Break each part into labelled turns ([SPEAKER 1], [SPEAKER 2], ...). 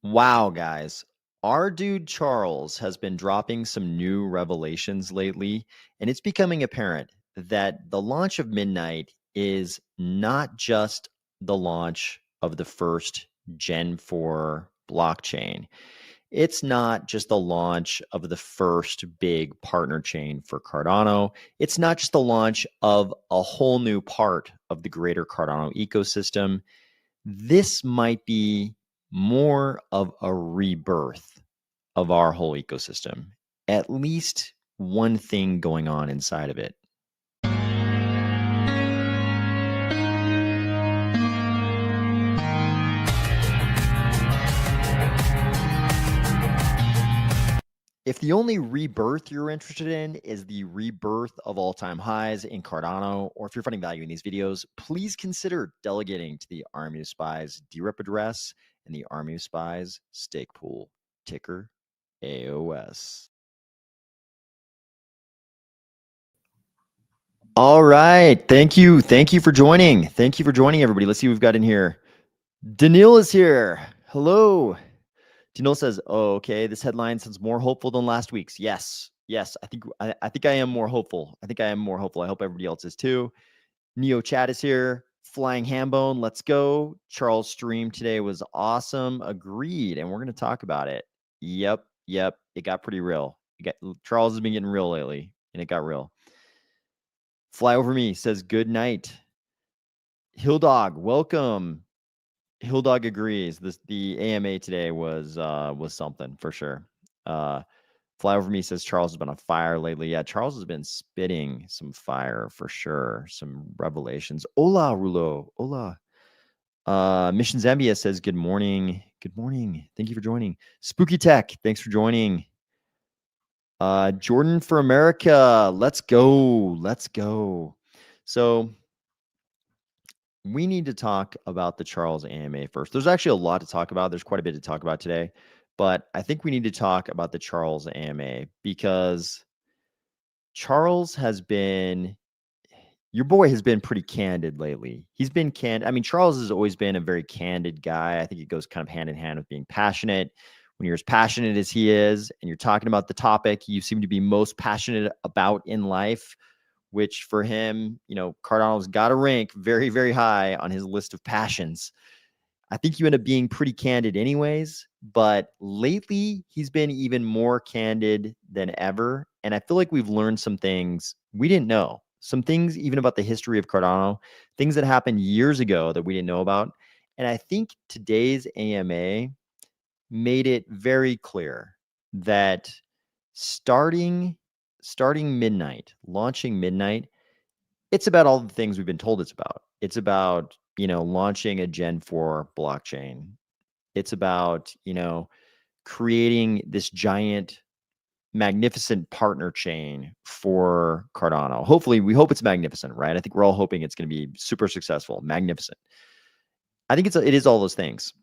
[SPEAKER 1] Wow, guys. Our dude Charles has been dropping some new revelations lately, and it's becoming apparent that the launch of Midnight is not just the launch of the first Gen 4 blockchain. It's not just the launch of the first big partner chain for Cardano. It's not just the launch of a whole new part of the greater Cardano ecosystem. This might be more of a rebirth of our whole ecosystem, at least one thing going on inside of it. If the only rebirth you're interested in is the rebirth of all-time highs in Cardano, or if you're finding value in these videos, please consider delegating to the Army of Spies DRep address and the Army of Spies stake pool, ticker AOS. All right. Thank you. Thank you for joining. Thank you for joining, everybody. Let's see what we've got in here. Daniil is here. Hello. Daniil says, "Oh, okay. This headline sounds more hopeful than last week's." Yes. Yes. I think I am more hopeful. I think I am more hopeful. I hope everybody else is too. Neo Chat is here. Flying Hambone. Let's go. Charles' stream today was awesome. Agreed. And we're going to talk about it. Yep. Yep. It got pretty real. Charles has been getting real lately, and it got real. Fly Over Me says, "Good night." Hilldog, welcome. Hilldog agrees. The AMA today was something for sure. Fly Over Me says Charles has been on fire lately. Yeah, Charles has been spitting some fire for sure. Some revelations. Hola, Rulo. Hola. Mission Zambia says, "Good morning. Good morning. Thank you for joining." Spooky Tech, thanks for joining. Jordan for America. Let's go. Let's go. So we need to talk about the Charles AMA first. There's actually a lot to talk about. There's quite a bit to talk about today, but I think we need to talk about the Charles AMA because Charles has been, your boy has been pretty candid lately. He's been candid. I mean, Charles has always been a very candid guy. I think it goes kind of hand in hand with being passionate. When you're as passionate as he is and you're talking about the topic you seem to be most passionate about in life, which for him, Cardano's got to rank very, very high on his list of passions. I think you end up being pretty candid anyways, but lately he's been even more candid than ever. And I feel like we've learned some things we didn't know, some things even about the history of Cardano, things that happened years ago that we didn't know about. And I think today's AMA made it very clear that starting Midnight, launching Midnight, it's about all the things we've been told it's about. It's about, launching a Gen 4 blockchain. It's about, creating this giant, magnificent partner chain for Cardano. Hopefully, we hope it's magnificent, right? I think we're all hoping it's going to be super successful, magnificent. I think it is all those things.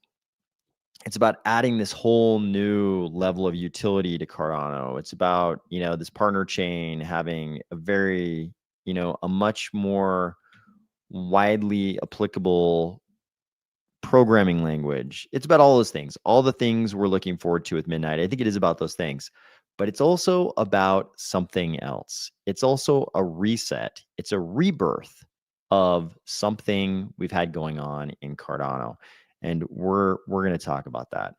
[SPEAKER 1] It's about adding this whole new level of utility to Cardano. It's about, this partner chain having a very, a much more widely applicable programming language. It's about all those things, all the things we're looking forward to with Midnight. I think it is about those things, but it's also about something else. It's also a reset. It's a rebirth of something we've had going on in Cardano. And we're going to talk about that.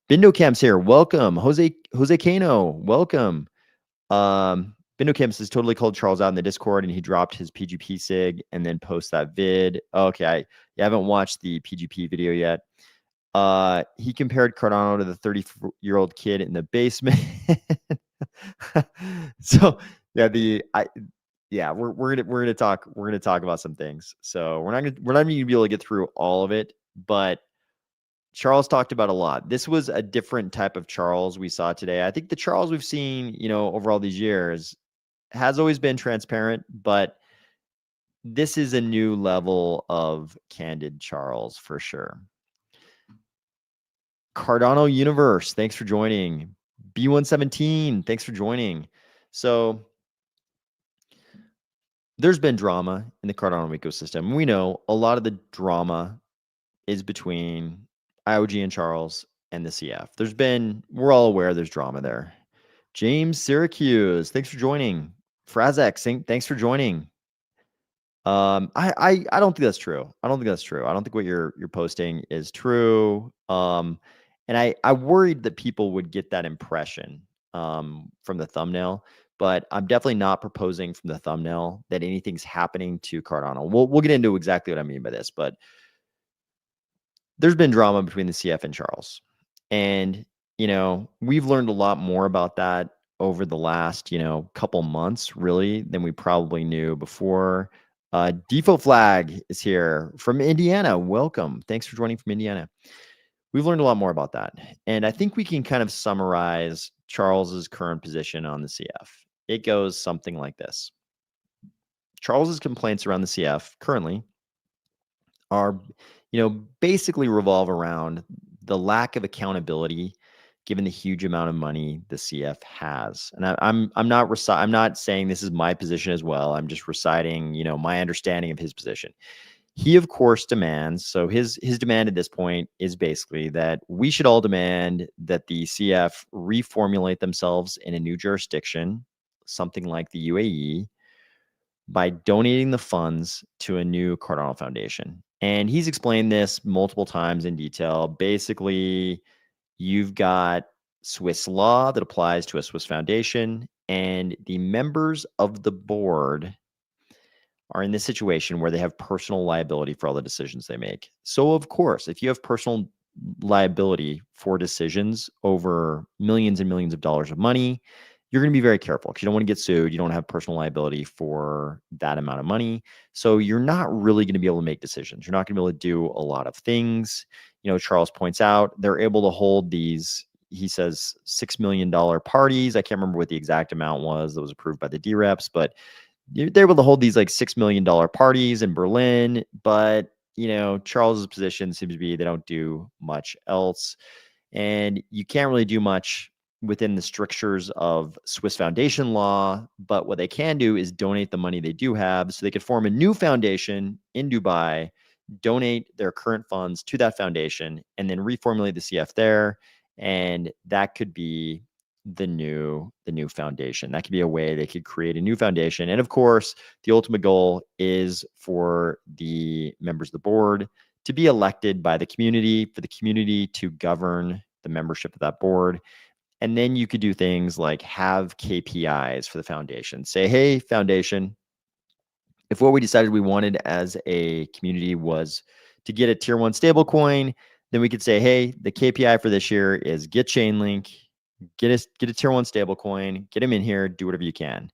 [SPEAKER 1] Bindo Camp's here. Welcome. Jose Cano. Welcome. Bindo Camp says totally called Charles out in the Discord and he dropped his PGP sig and then post that vid. Okay, I haven't watched the PGP video yet. He compared Cardano to the 30-year-old kid in the basement. So yeah, we're gonna talk about some things. So we're not even gonna be able to get through all of it, but Charles talked about a lot. This was a different type of Charles we saw today. I think the Charles we've seen, over all these years has always been transparent, but this is a new level of candid Charles for sure. Cardano Universe, thanks for joining. B117, thanks for joining. So there's been drama in the Cardano ecosystem. We know a lot of the drama is between IOG and Charles, and the CF. We're all aware there's drama there. James Syracuse, thanks for joining. Frazex, thanks for joining. I don't think that's true. I don't think what you're posting is true. And I worried that people would get that impression from the thumbnail, but I'm definitely not proposing from the thumbnail that anything's happening to Cardano. We'll get into exactly what I mean by this, but there's been drama between the CF and Charles. And, we've learned a lot more about that over the last, couple months, really, than we probably knew before. Defo Flag is here from Indiana. Welcome. Thanks for joining from Indiana. We've learned a lot more about that. And I think we can kind of summarize Charles's current position on the CF. It goes something like this. Charles's complaints around the CF currently are, basically revolve around the lack of accountability given the huge amount of money the CF has. And I'm not saying this is my position as well. I'm just reciting, my understanding of his position. He, of course, demands, so his demand at this point is basically that we should all demand that the CF reformulate themselves in a new jurisdiction, something like the UAE, by donating the funds to a new Cardano foundation. And he's explained this multiple times in detail. Basically, you've got Swiss law that applies to a Swiss foundation, and the members of the board are in this situation where they have personal liability for all the decisions they make. So, of course, if you have personal liability for decisions over millions and millions of dollars of money, you're going to be very careful because you don't want to get sued. You don't have personal liability for that amount of money. So you're not really going to be able to make decisions. You're not going to be able to do a lot of things. Charles points out they're able to hold these, he says, $6 million parties. I can't remember what the exact amount was that was approved by the DReps, but they're able to hold these like $6 million parties in Berlin. But, Charles's position seems to be they don't do much else. And you can't really do much within the strictures of Swiss foundation law, but what they can do is donate the money they do have so they could form a new foundation in Dubai, donate their current funds to that foundation, and then reformulate the CF there. And that could be the new foundation. That could be a way they could create a new foundation. And of course, the ultimate goal is for the members of the board to be elected by the community, for the community to govern the membership of that board. And then you could do things like have KPIs for the foundation. Say, hey, foundation, if what we decided we wanted as a community was to get a tier 1 stablecoin, then we could say, hey, the KPI for this year is get Chainlink, get a tier 1 stablecoin, get them in here, do whatever you can.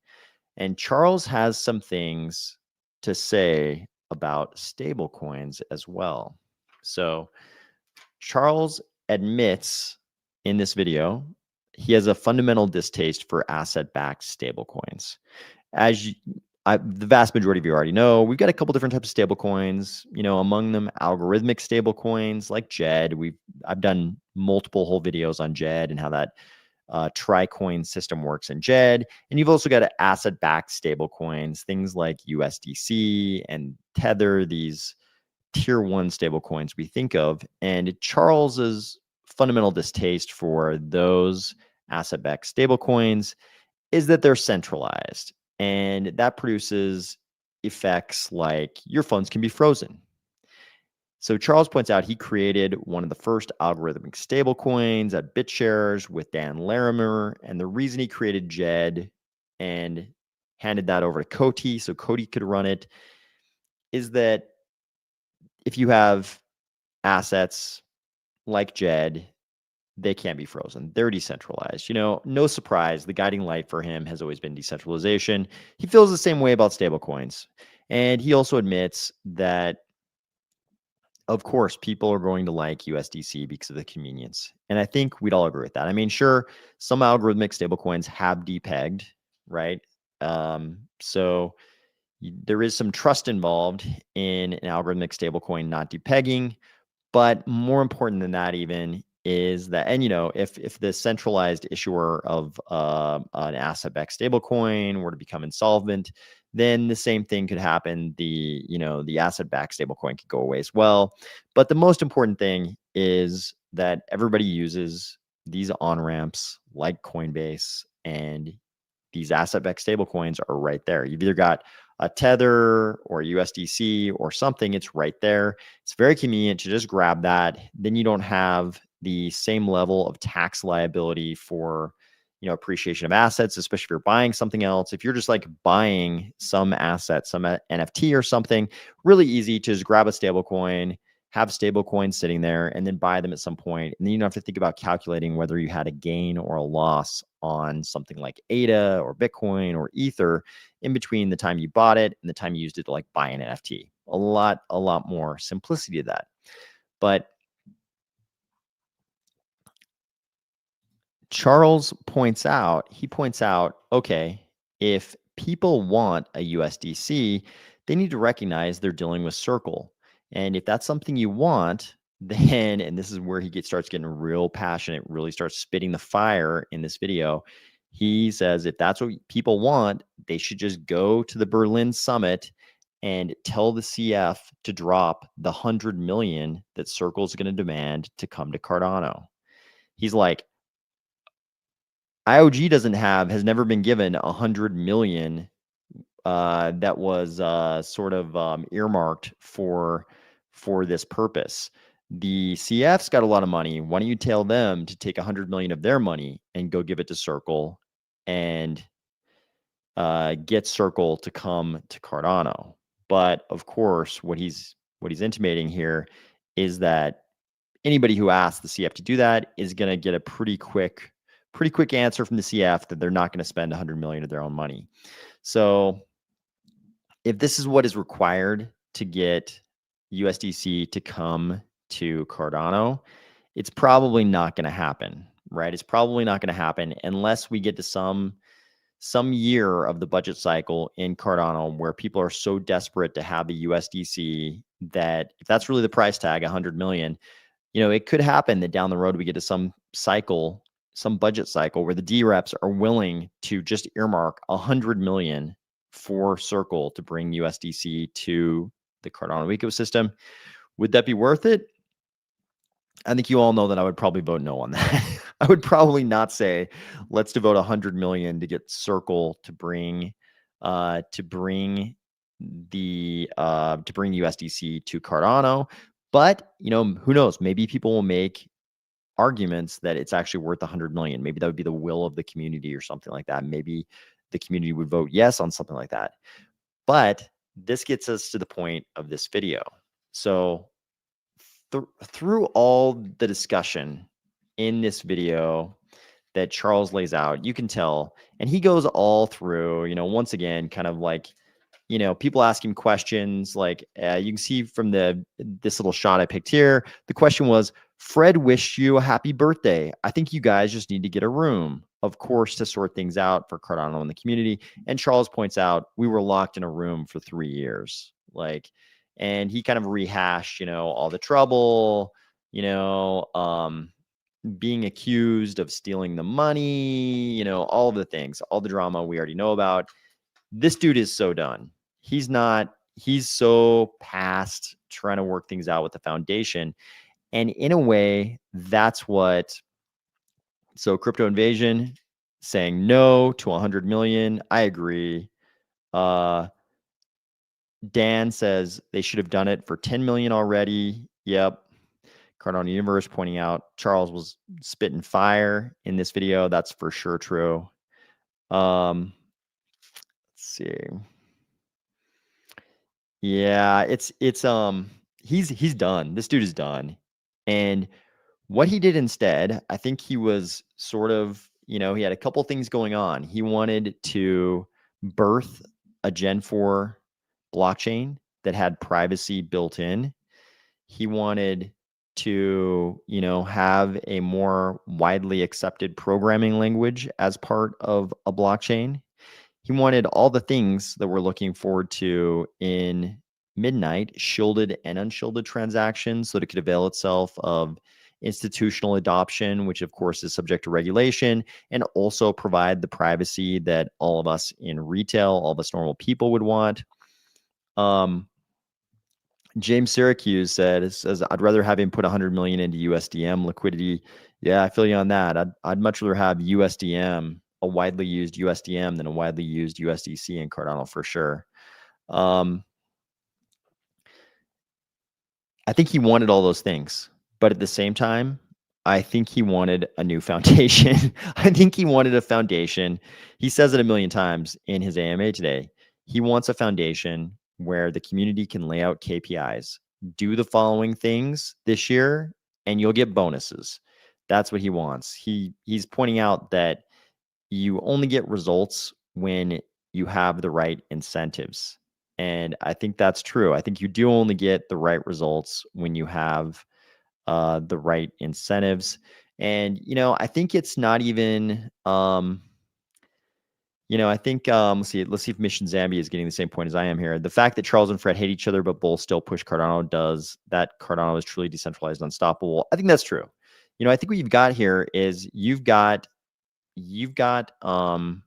[SPEAKER 1] And Charles has some things to say about stablecoins as well. So Charles admits in this video he has a fundamental distaste for asset-backed stablecoins. As the vast majority of you already know, we've got a couple different types of stablecoins. Among them, algorithmic stablecoins like JED. I've done multiple whole videos on JED and how that tri-coin system works in JED. And you've also got asset-backed stablecoins, things like USDC and Tether. These tier 1 stablecoins we think of, and Charles's fundamental distaste for those asset-backed stablecoins is that they're centralized, and that produces effects like your funds can be frozen. So Charles points out he created one of the first algorithmic stablecoins at BitShares with Dan Larimer, and the reason he created JED and handed that over to Coty so Coty could run it is that if you have assets like JED, they can't be frozen. They're decentralized. No surprise, the guiding light for him has always been decentralization. He feels the same way about stablecoins. And he also admits that, of course, people are going to like USDC because of the convenience. And I think we'd all agree with that. I mean, sure, some algorithmic stablecoins have depegged, right? So there is some trust involved in an algorithmic stablecoin not depegging. But more important than that even is that, and if the centralized issuer of an asset-backed stablecoin were to become insolvent, then the same thing could happen. The asset-backed stablecoin could go away as well. But the most important thing is that everybody uses these on-ramps like Coinbase, and these asset-backed stablecoins are right there. You've either got a Tether or USDC or something, it's right there. It's very convenient to just grab that. Then you don't have the same level of tax liability for appreciation of assets, especially if you're buying something else. If you're just like buying some asset, some NFT or something, really easy to just grab a stable coin, have stable coins sitting there, and then buy them at some point. And then you don't have to think about calculating whether you had a gain or a loss on something like ADA or Bitcoin or Ether in between the time you bought it and the time you used it to like buy an NFT. A lot more simplicity to that. But Charles points out, okay, if people want a USDC, they need to recognize they're dealing with Circle. And if that's something you want, then, and this is where he starts getting real passionate, really starts spitting the fire in this video. He says if that's what people want, they should just go to the Berlin summit and tell the CF to drop the 100 million that Circle is going to demand to come to Cardano. He's like, IOG has never been given 100 million that was sort of earmarked for this purpose. The CF's got a lot of money. Why don't you tell them to take 100 million of their money and go give it to Circle and get Circle to come to Cardano? But of course, what he's intimating here is that anybody who asks the CF to do that is going to get a pretty quick answer from the CF that they're not going to spend 100 million of their own money. So if this is what is required to get USDC to come to Cardano, it's probably not going to happen, right? It's probably not going to happen unless we get to some year of the budget cycle in Cardano where people are so desperate to have the USDC that if that's really the price tag, 100 million, it could happen that down the road we get to some budget cycle where the DReps are willing to just earmark 100 million for Circle to bring USDC to the Cardano ecosystem. Would that be worth it? I think you all know that I would probably vote no on that. I would probably not say let's devote 100 million to get Circle to bring USDC to Cardano. But who knows? Maybe people will make arguments that it's actually worth 100 million. Maybe that would be the will of the community or something like that. Maybe the community would vote yes on something like that. But this gets us to the point of this video. So through all the discussion in this video that Charles lays out, you can tell, and he goes all through, once again, kind of like, people ask him questions like you can see from this little shot I picked here. The question was, Fred wished you a happy birthday. I think you guys just need to get a room, of course, to sort things out for Cardano in the community. And Charles points out we were locked in a room for 3 years. And he kind of rehashed, all the trouble, being accused of stealing the money, all of the things, all the drama we already know about. This dude is so done. He's so past trying to work things out with the foundation. And in a way, that's so Crypto Invasion saying no to 100 million. I agree. Dan says they should have done it for 10 million already. Yep. Cardano Universe pointing out Charles was spitting fire in this video. That's for sure true. Let's see. Yeah, he's done. This dude is done. And what he did instead, I think he was sort of, he had a couple things going on. He wanted to birth a Gen 4 blockchain that had privacy built in. He wanted to, have a more widely accepted programming language as part of a blockchain. He wanted all the things that we're looking forward to in Midnight, shielded and unshielded transactions, so that it could avail itself of institutional adoption, which of course is subject to regulation, and also provide the privacy that all of us in retail, all of us normal people would want. James Syracuse says, I'd rather have him put 100 million into USDM liquidity. Yeah, I feel you on that. I'd much rather have USDM, a widely used USDM, than a widely used USDC in Cardano for sure. I think he wanted all those things, but at the same time, I think he wanted a new foundation. I think he wanted a foundation. He says it a million times in his AMA today. He wants a foundation where the community can lay out KPIs, do the following things this year, and you'll get bonuses. That's what he wants. He's pointing out that you only get results when you have the right incentives. And I think that's true. I think you do only get the right results when you have the right incentives. And, I think it's not even, I think, let's see if Mission Zambia is getting the same point as I am here. The fact that Charles and Fred hate each other, but both still push Cardano does that Cardano is truly decentralized, unstoppable. I think that's true. I think what you've got here is you've got a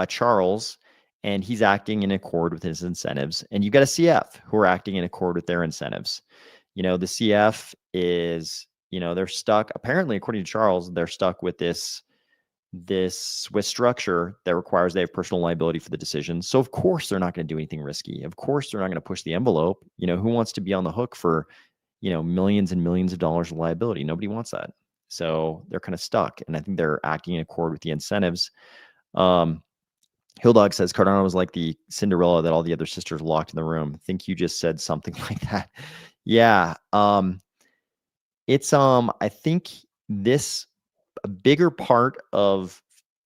[SPEAKER 1] Charles, and he's acting in accord with his incentives, and you've got a CF who are acting in accord with their incentives. The CF is, they're stuck. Apparently, according to Charles, they're stuck with this Swiss structure that requires they have personal liability for the decisions. So of course they're not going to do anything risky. Of course they're not going to push the envelope. Who wants to be on the hook for millions and millions of dollars of liability? Nobody wants that. So they're kind of stuck, and I think they're acting in accord with the incentives. Hilldog says Cardano was like the Cinderella that all the other sisters locked in the room. I think you just said something like that. Yeah. It's I think this a bigger part of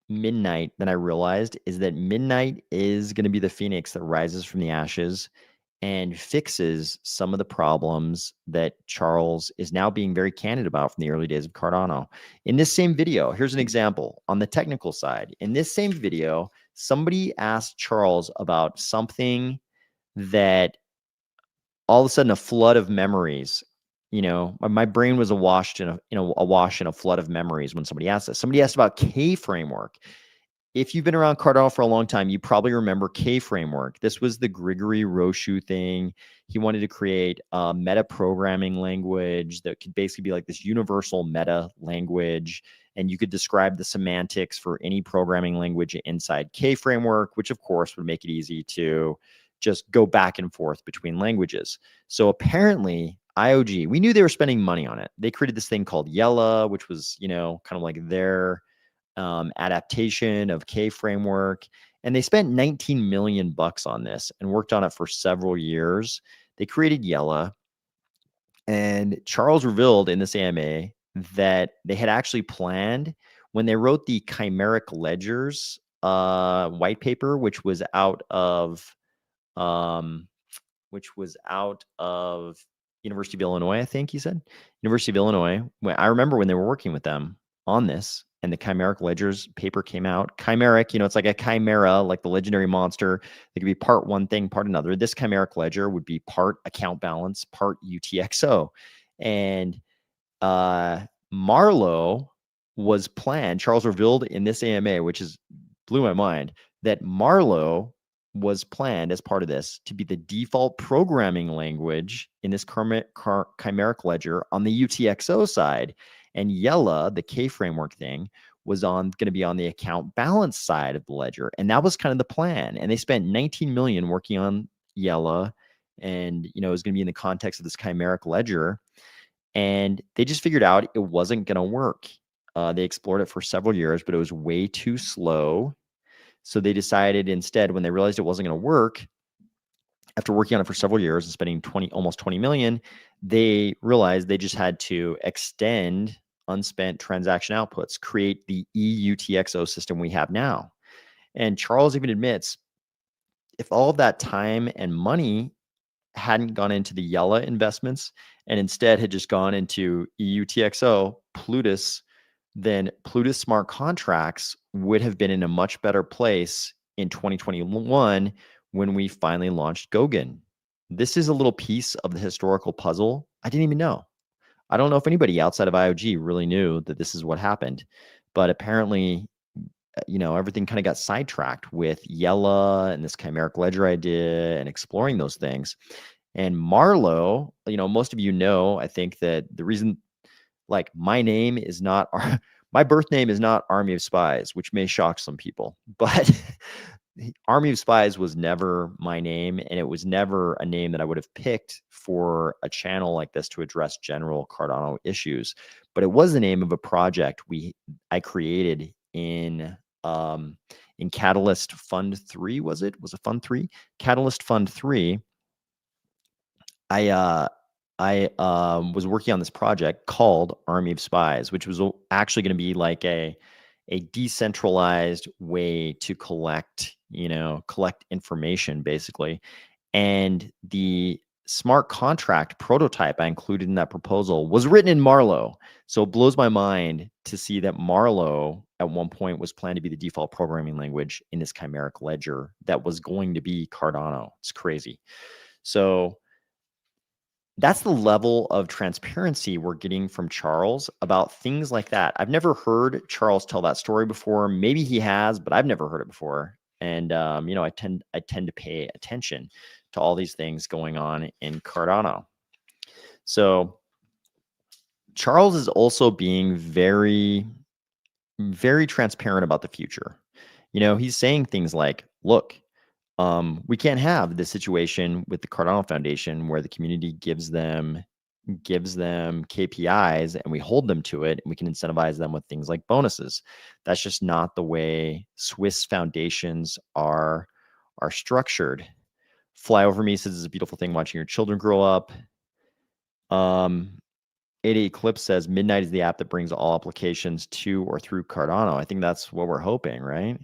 [SPEAKER 1] Midnight than I realized is that Midnight is going to be the phoenix that rises from the ashes and fixes some of the problems that Charles is now being very candid about from the early days of Cardano. In this same video, here's an example on the technical side. In this same video, somebody asked Charles about something that all of a sudden a flood of memories, my brain was awash in a flood of memories when somebody asked this. Somebody asked about K framework. If you've been around Cardano for a long time, you probably remember K framework. This was the Grigory Roshu thing. He wanted to create a meta programming language that could basically be like this universal meta language. And you could describe the semantics for any programming language inside K framework, which of course would make it easy to just go back and forth between languages. So apparently IOG, we knew they were spending money on it. They created this thing called Yella, which was, kind of like their adaptation of K framework. And they spent 19 million bucks on this and worked on it for several years. They created Yella, and Charles revealed in this AMA that they had actually planned when they wrote the chimeric ledgers white paper, which was out of University of Illinois, I think he said. University of Illinois. I remember when they were working with them on this, and the chimeric ledgers paper came out. Chimeric, it's like a chimera, like the legendary monster. It could be part one thing, part another. This chimeric ledger would be part account balance, part UTXO. And Marlowe was planned. Charles revealed in this AMA, which blew my mind, that Marlowe was planned as part of this to be the default programming language in this chimeric ledger on the UTXO side. And Yella, the K framework thing, was going to be on the account balance side of the ledger. And that was kind of the plan. And they spent 19 million working on Yella. And, it was going to be in the context of this chimeric ledger. And they just figured out it wasn't going to work. They explored it for several years, but it was way too slow. So they decided instead, when they realized it wasn't going to work, after working on it for several years and spending almost 20 million, they realized they just had to extend unspent transaction outputs, create the EUTXO system we have now. And Charles even admits, if all of that time and money hadn't gone into the Yella investments and instead had just gone into EUTXO, Plutus, then Plutus smart contracts would have been in a much better place in 2021 when we finally launched Goguen. This is a little piece of the historical puzzle I didn't even know. I don't know if anybody outside of IOG really knew that this is what happened, but apparently, everything kind of got sidetracked with Yella and this chimeric ledger idea and exploring those things. And Marlowe, most of I think that the reason, like, my name is not my birth name is not Army of Spies, which may shock some people, but Army of Spies was never my name, and it was never a name that I would have picked for a channel like this to address general Cardano issues. But it was the name of a project I created in Catalyst Fund 3, was it? Was it Fund 3? Catalyst Fund 3. I was working on this project called Army of Spies, which was actually going to be like a decentralized way to collect information, basically. And the smart contract prototype I included in that proposal was written in Marlowe. So it blows my mind to see that Marlowe at one point was planned to be the default programming language in this chimeric ledger that was going to be Cardano. It's crazy. So that's the level of transparency we're getting from Charles about things like that. I've never heard Charles tell that story before. Maybe he has, but I've never heard it before. And I tend to pay attention to all these things going on in Cardano. So Charles is also being very, very transparent about the future. He's saying things like, look, we can't have this situation with the Cardano Foundation where the community gives them KPIs and we hold them to it, and we can incentivize them with things like bonuses. That's just not the way Swiss foundations are structured. Fly Over Me says it's a beautiful thing watching your children grow up. 80 Eclipse says Midnight is the app that brings all applications to or through Cardano. I think that's what we're hoping, right?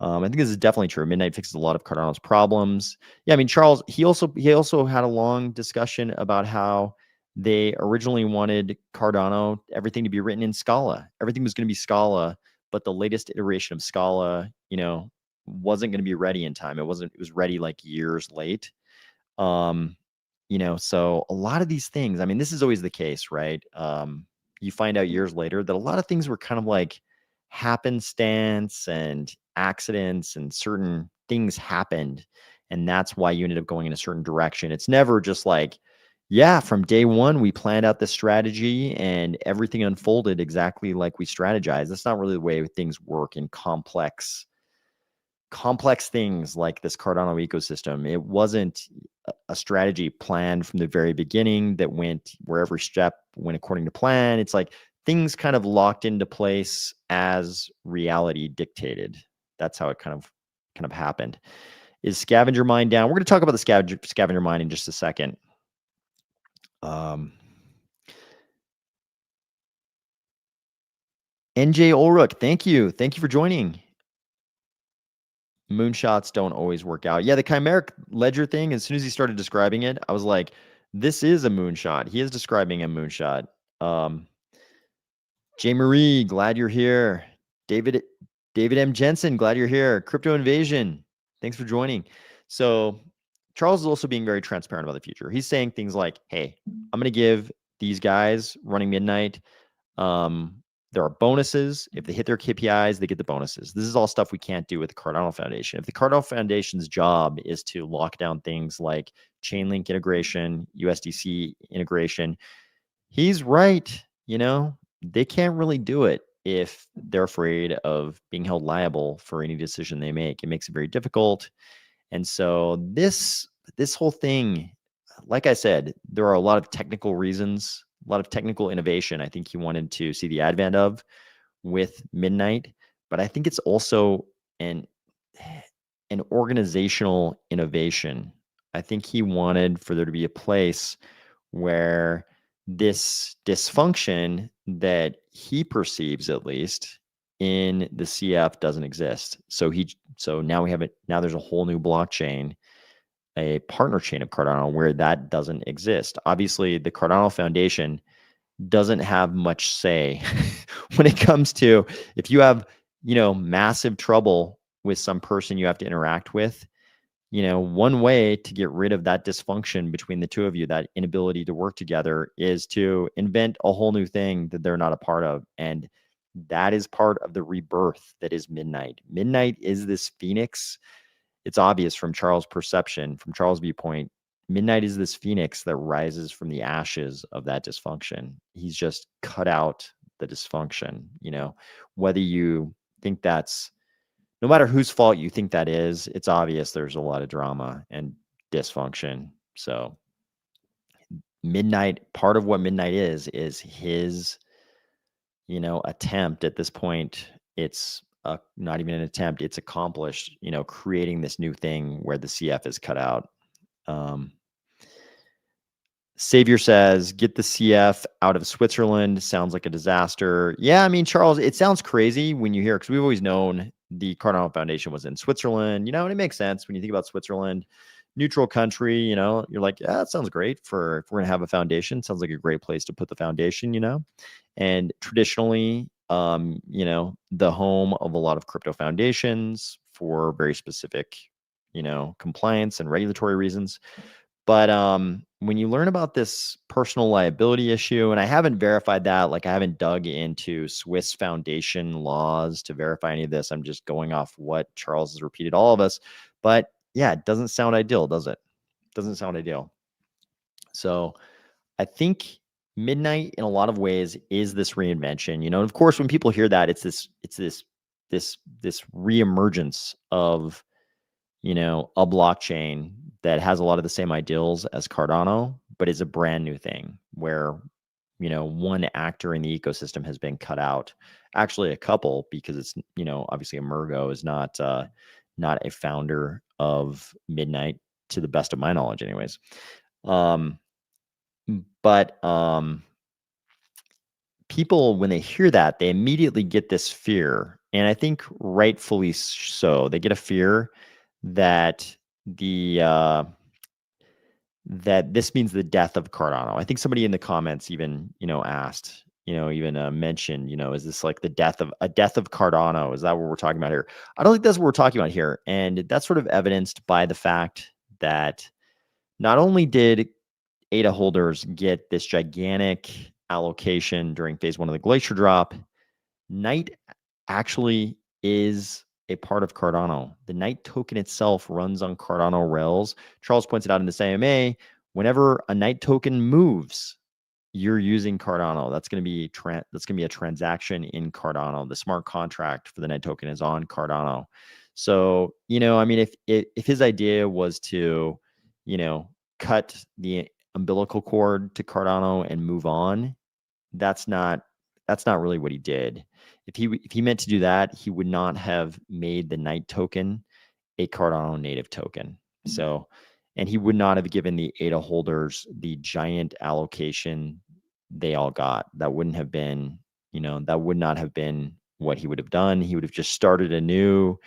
[SPEAKER 1] I think this is definitely true. Midnight fixes a lot of Cardano's problems. Yeah, I mean, Charles, he also had a long discussion about how they originally wanted Cardano, everything to be written in Scala. Everything was going to be Scala, but the latest iteration of Scala, wasn't going to be ready in time. It was ready like years late. So a lot of these things, I mean, this is always the case, right? You find out years later that a lot of things were kind of like happenstance and accidents, and certain things happened, and that's why you ended up going in a certain direction. It's never just like, yeah, from day one we planned out this strategy and everything unfolded exactly like we strategized. That's not really the way things work in complex things like this Cardano ecosystem. It wasn't a strategy planned from the very beginning that went where every step went according to plan. It's like things kind of locked into place as reality dictated. That's how it kind of happened. Is scavenger mine down? We're going to talk about the scavenger mine in just a second. NJ Ulrich, thank you for joining. Moonshots don't always work out. Yeah, the chimeric ledger thing, as soon as he started describing it, I was like, this is a moonshot. He is describing a moonshot. J. Marie, glad you're here. David M. Jensen, glad you're here. Crypto Invasion, thanks for joining. So Charles is also being very transparent about the future. He's saying things like, hey, I'm going to give these guys running Midnight, there are bonuses. If they hit their KPIs, they get the bonuses. This is all stuff we can't do with the Cardano Foundation. If the Cardano Foundation's job is to lock down things like Chainlink integration, USDC integration, he's right. They can't really do it if they're afraid of being held liable for any decision they make. It makes it very difficult. And so this whole thing, like I said, there are a lot of technical reasons, a lot of technical innovation I think he wanted to see the advent of with Midnight, but I think it's also an organizational innovation. I think he wanted for there to be a place where this dysfunction that he perceives, at least in the CF, doesn't exist. So now we have it. Now there's a whole new blockchain, a partner chain of Cardano, where that doesn't exist. Obviously, the Cardano Foundation doesn't have much say when it comes to, if you have, massive trouble with some person you have to interact with, one way to get rid of that dysfunction between the two of you, that inability to work together, is to invent a whole new thing that they're not a part of. And that is part of the rebirth that is Midnight. Midnight is this phoenix. It's obvious from Charles' perception, from Charles' viewpoint. Midnight is this phoenix that rises from the ashes of that dysfunction. He's just cut out the dysfunction, whether you think that's, no matter whose fault you think that is, it's obvious there's a lot of drama and dysfunction. So Midnight, part of what Midnight is his, attempt at this point. It's not even an attempt, it's accomplished, creating this new thing where the CF is cut out. Savior says, get the CF out of Switzerland. Sounds like a disaster. Yeah, I mean, Charles, it sounds crazy when you hear, because we've always known the Cardano Foundation was in Switzerland, and it makes sense when you think about Switzerland, neutral country, you're like, yeah, that sounds great if we're going to have a foundation. Sounds like a great place to put the foundation, and traditionally, the home of a lot of crypto foundations for very specific, compliance and regulatory reasons. But when you learn about this personal liability issue, and I haven't verified that, like I haven't dug into Swiss foundation laws to verify any of this. I'm just going off what Charles has repeated all of us. But yeah, it doesn't sound ideal, does it? Doesn't sound ideal. So I think Midnight in a lot of ways is this reinvention, and of course, when people hear that, it's this reemergence of, a blockchain that has a lot of the same ideals as Cardano, but is a brand new thing where, one actor in the ecosystem has been cut out. Actually, a couple, because it's, obviously Emergo is not a founder of Midnight, to the best of my knowledge, anyways. But people, when they hear that, they immediately get this fear, and I think rightfully so. They get a fear that that this means the death of Cardano. I think somebody in the comments even, asked, even mentioned, is this like the death of Cardano? Is that what we're talking about here? I don't think that's what we're talking about here. And that's sort of evidenced by the fact that not only did ADA holders get this gigantic allocation during phase 1 of the Glacier drop, Knight actually is a part of Cardano. The Knight token itself runs on Cardano rails. Charles points it out in this AMA. Whenever a Knight token moves, you're using Cardano. That's going to be a transaction in Cardano. The smart contract for the Knight token is on Cardano. So, I mean, if his idea was to, cut the umbilical cord to Cardano and move on, that's not really what he did. If he meant to do that, he would not have made the Knight token a Cardano native token. So, and he would not have given the ADA holders the giant allocation they all got. That wouldn't have been, that would not have been what he would have done. He would have just started anew.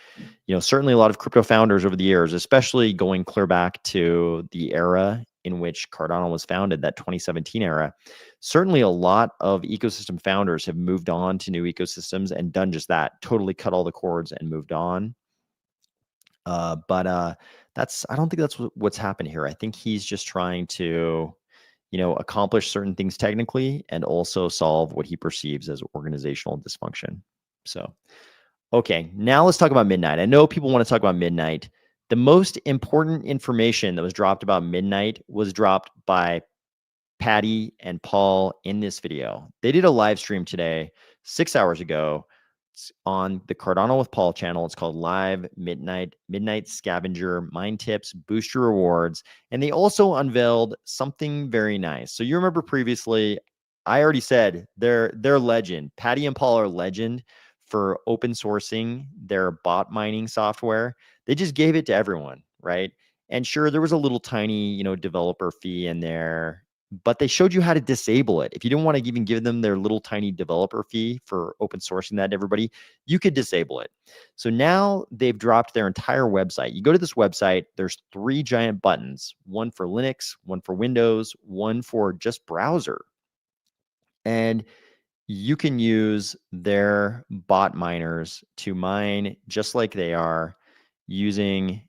[SPEAKER 1] Certainly a lot of crypto founders over the years, especially going clear back to the era in which Cardano was founded, that 2017 era, certainly a lot of ecosystem founders have moved on to new ecosystems and done just that, totally cut all the cords and moved on. But I don't think that's what's happened here. I think he's just trying to, accomplish certain things technically and also solve what he perceives as organizational dysfunction. So, okay, now let's talk about Midnight. I know people want to talk about Midnight. The most important information that was dropped about Midnight was dropped by Patty and Paul in this video. They did a live stream today, 6 hours ago, on the Cardano with Paul channel. It's called Live Midnight Scavenger Mine Tips, Boost Your Rewards. And they also unveiled something very nice. So you remember previously, I already said they're legend. Patty and Paul are legend for open sourcing their bot mining software. They just gave it to everyone, right? And sure, there was a little tiny, developer fee in there, but they showed you how to disable it. If you didn't want to even give them their little tiny developer fee for open sourcing that to everybody, you could disable it. So now they've dropped their entire website. You go to this website, there's 3 giant buttons, one for Linux, one for Windows, one for just browser. And you can use their bot miners to mine just like they are using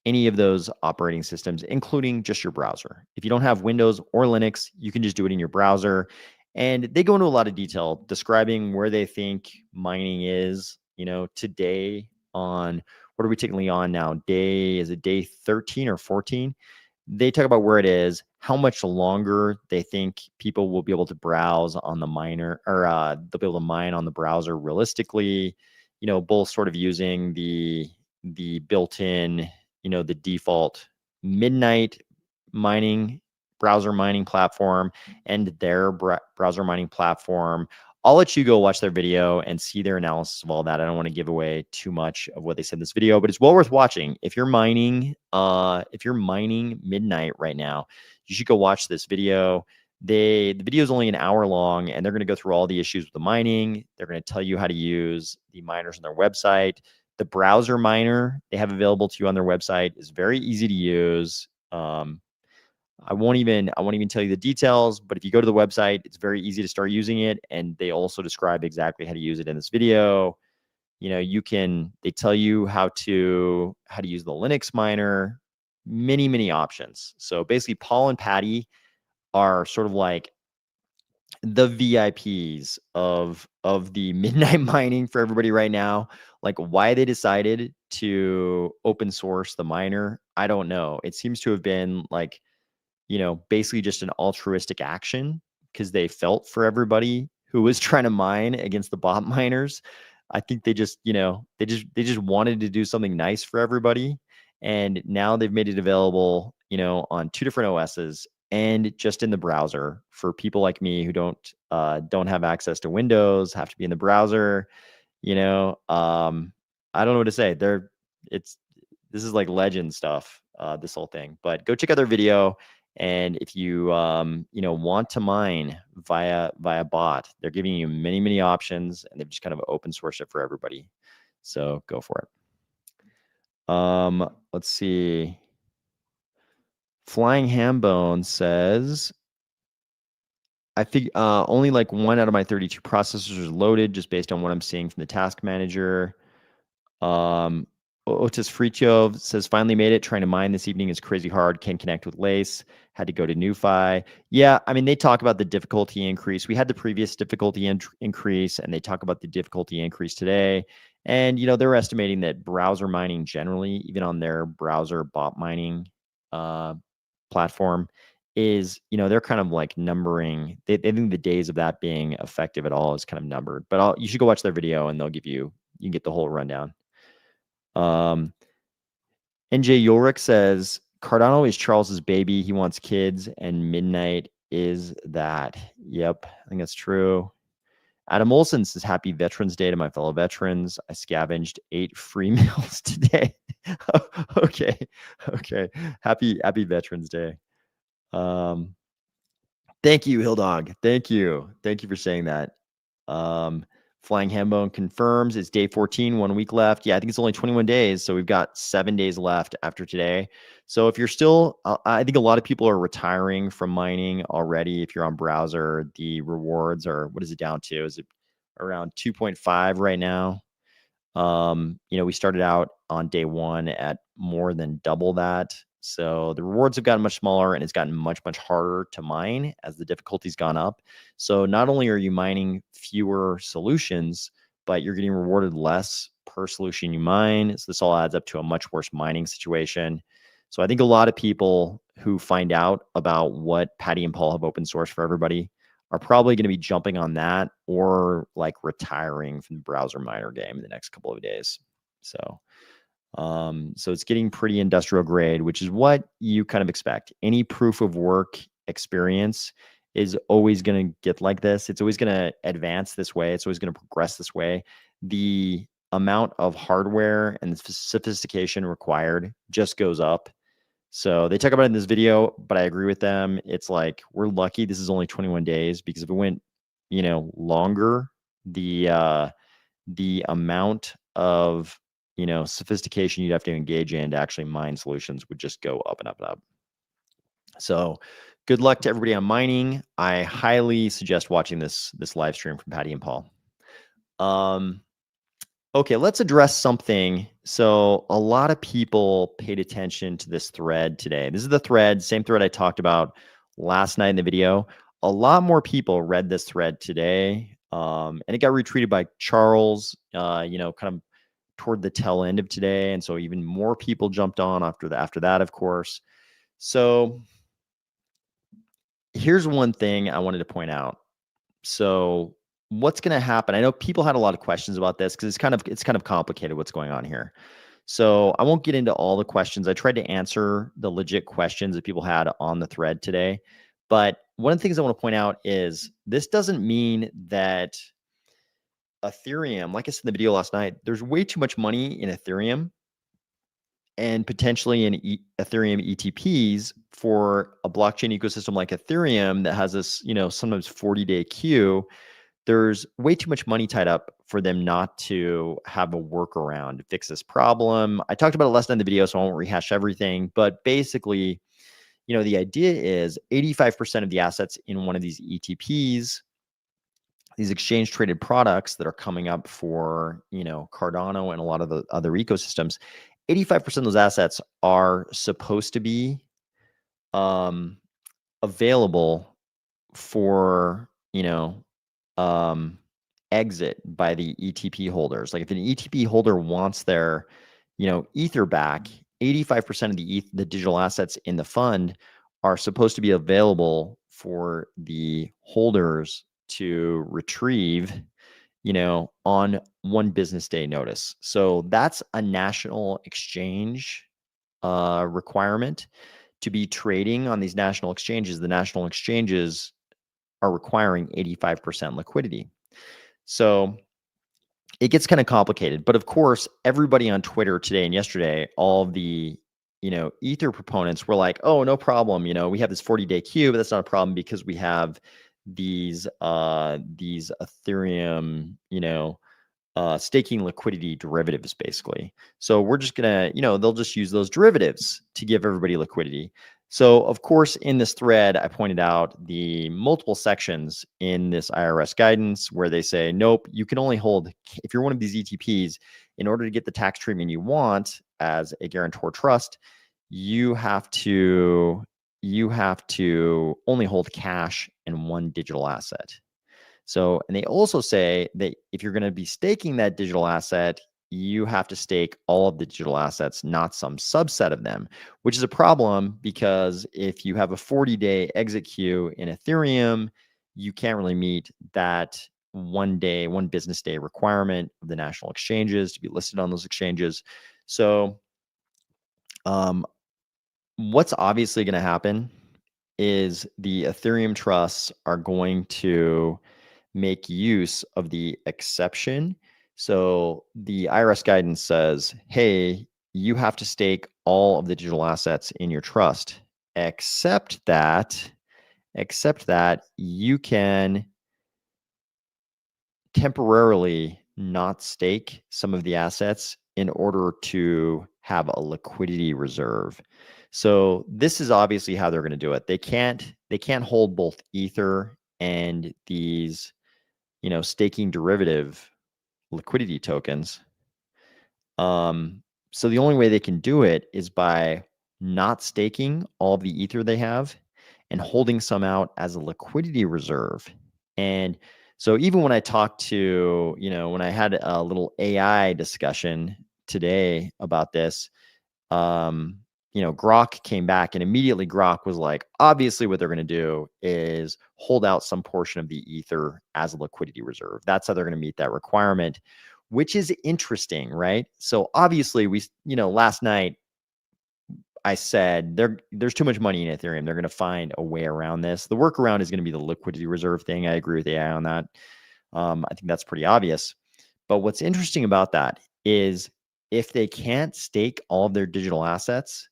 [SPEAKER 1] any of those operating systems, including just your browser. If you don't have Windows or Linux, you can just do it in your browser. And they go into a lot of detail describing where they think mining is, today on what are we technically on now? Is it day 13 or 14? They talk about where it is, how much longer they think people will be able to browse on the miner, or they'll be able to mine on the browser realistically, both sort of using the built-in, the default midnight mining browser mining platform and their browser mining platform. I'll let you go watch their video and see their analysis of all that. I don't want to give away too much of what they said in this video, but it's well worth watching. If you're mining midnight right now, you should go watch this video. The video is only an hour long, and they're going to go through all the issues with the mining. They're going to tell you how to use the miners on their website. The browser miner they have available to you on their website is very easy to use. I won't even tell you the details, but if you go to the website, it's very easy to start using it. And they also describe exactly how to use it in this video. They tell you how to use the Linux miner, many options. So basically Paul and Patty are sort of like the VIPs of the midnight mining for everybody right now. Like why they decided to open source the miner, I don't know. It seems to have been like, basically just an altruistic action because they felt for everybody who was trying to mine against the bot miners. I think they just, they just wanted to do something nice for everybody. And now they've made it available, on 2 different OSs and just in the browser for people like me who don't have access to Windows, have to be in the browser. I don't know what to say. This is like legend stuff, this whole thing. But go check out their video. And if you want to mine via bot, they're giving you many options, and they've just kind of open sourced it for everybody. So go for it. Let's see. Flying Hambone says, I think only like 1 out of my 32 processors is loaded just based on what I'm seeing from the task manager. Otis Fritjov says, finally made it. Trying to mine this evening is crazy hard. Can't connect with Lace. Had to go to NuFi. Yeah, I mean, they talk about the difficulty increase. We had the previous difficulty increase, and they talk about the difficulty increase today. And, they're estimating that browser mining generally, even on their browser bot mining platform, is, they're kind of like numbering. They think the days of that being effective at all is kind of numbered. But you should go watch their video, and you can get the whole rundown. NJ Ulrich says, Cardano is Charles's baby. He wants kids, and midnight is that. Yep, I think that's true. Adam Olson says, happy Veterans Day to my fellow veterans. I scavenged 8 free meals today. Okay. Happy Veterans Day. Thank you, Hildog. Thank you for saying that. Flying Hambone confirms it's day 14, 1 week left. Yeah, I think it's only 21 days. So we've got 7 days left after today. So if you're still, I think a lot of people are retiring from mining already. If you're on browser, the rewards are, what is it down to? Is it around 2.5 right now? We started out on day 1 at more than double that. So the rewards have gotten much smaller, and it's gotten much harder to mine as the difficulty's gone up. So not only are you mining fewer solutions, but you're getting rewarded less per solution you mine. So this all adds up to a much worse mining situation. So I think a lot of people who find out about what Patty and Paul have open source for everybody are probably going to be jumping on that or like retiring from the browser miner game in the next couple of days. So it's getting pretty industrial grade, which is what you kind of expect. Any proof of work experience is always going to get like this. It's always going to advance this way. It's always going to progress this way. The amount of hardware and the sophistication required just goes up. So they talk about it in this video, but I agree with them. It's like, we're lucky this is only 21 days, because if it went, longer, the amount of, sophistication you'd have to engage in to actually mine solutions would just go up and up and up. So good luck to everybody on mining. I highly suggest watching this live stream from Patty and Paul. Okay, let's address something. So, a lot of people paid attention to this thread today. This is the thread, same thread I talked about last night in the video. A lot more people read this thread today, and it got retweeted by Charles. Kind of toward the tail end of today, and so even more people jumped on after that, of course. So, here's one thing I wanted to point out. So, what's going to happen? I know people had a lot of questions about this because it's kind of complicated what's going on here. So, I won't get into all the questions. I tried to answer the legit questions that people had on the thread today. But one of the things I want to point out is this doesn't mean that Ethereum, like I said in the video last night, there's way too much money in Ethereum and potentially in Ethereum ETPs for a blockchain ecosystem like Ethereum that has this, sometimes 40-day queue. There's way too much money tied up for them not to have a workaround to fix this problem. I talked about it last night in the video, so I won't rehash everything. But basically, the idea is 85% of the assets in one of these ETPs, these exchange traded products that are coming up for, Cardano and a lot of the other ecosystems, 85% of those assets are supposed to be um, available for, exit by the ETP holders. Like if an ETP holder wants their, Ether back, 85% of the digital assets in the fund are supposed to be available for the holders to retrieve, on one business day notice. So that's a national exchange requirement to be trading on these national exchanges. The national exchanges are requiring 85% liquidity. So it gets kind of complicated. But of course, everybody on Twitter today and yesterday, all of the Ether proponents were like, "Oh, no problem. We have this 40-day queue, but that's not a problem because we have these Ethereum, staking liquidity derivatives, basically. So we're just gonna, they'll just use those derivatives to give everybody liquidity." So of course, in this thread, I pointed out the multiple sections in this IRS guidance where they say, nope, you can only hold, if you're one of these ETPs, in order to get the tax treatment you want as a guarantor trust, you have to only hold cash and one digital asset. So, and they also say that if you're going to be staking that digital asset, you have to stake all of the digital assets, not some subset of them, which is a problem because if you have a 40-day exit queue in Ethereum, you can't really meet that one business day requirement of the national exchanges to be listed on those exchanges. So, what's obviously going to happen is the Ethereum trusts are going to make use of the exception. So the IRS guidance says, hey, you have to stake all of the digital assets in your trust, except that you can temporarily not stake some of the assets in order to have a liquidity reserve. So this is obviously how they're going to do it. They can't hold both Ether and these, staking derivative liquidity tokens. So the only way they can do it is by not staking all of the Ether they have and holding some out as a liquidity reserve. And so even when I talked to, when I had a little AI discussion today about this, Grok came back and immediately Grok was like, obviously what they're going to do is hold out some portion of the Ether as a liquidity reserve. That's how they're going to meet that requirement, which is interesting, right? So obviously last night I said there's too much money in Ethereum. They're going to find a way around this. The workaround is going to be the liquidity reserve thing. I agree with AI on that. I think that's pretty obvious. But what's interesting about that is if they can't stake all of their digital assets,